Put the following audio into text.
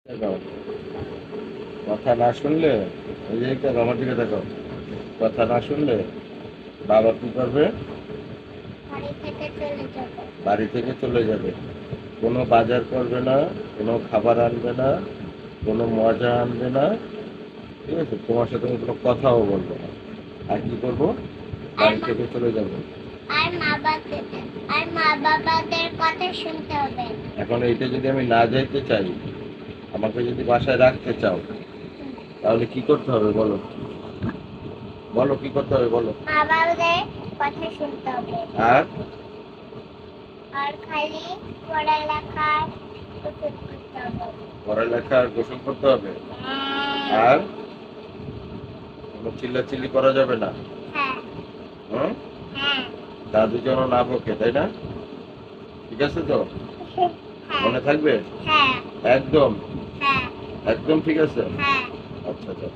দেখো, কথা না শুনলে এই যে একটা আমার দিকে দেখো, কথা না শুনলে বাবা কি করবে? বাড়ি থেকে চলে যাবে। কোনো বাজার করবে না, কোনো খাবার আনবে না, কোনো মজা আনবে না। ঠিক আছে, তোমার সাথে আমি কোনো কথাও বলবো না। আর কি করবো? বাড়ি থেকে চলে যাবো। আর মা বাবাদের কথা শুনতে হবে। এখন এইটা যদি আমি না যাইতে চাই, আমাকে যদি বাসায় রাখতে চাও, তাহলে কি করতে হবে বলো? বলো কি করতে হবে বলো? মা বাবাদের কথা শুনতে হবে। আর আর খালি পড়ালেখার ওষুধ করতে হবে। পড়ালেখা আর গোসল করতে হবে। আর কোনো চিল্লাচিল্লি করা যাবে না। হ্যাঁ হুম? হ্যাঁ দাদু যেন না বকে, তাই না? ঠিক আছে তো? হ্যাঁ মনে থাকবে? হ্যাঁ একদম হ্যাঁ একদম ঠিক আছে। হ্যাঁ। আচ্ছা আচ্ছা।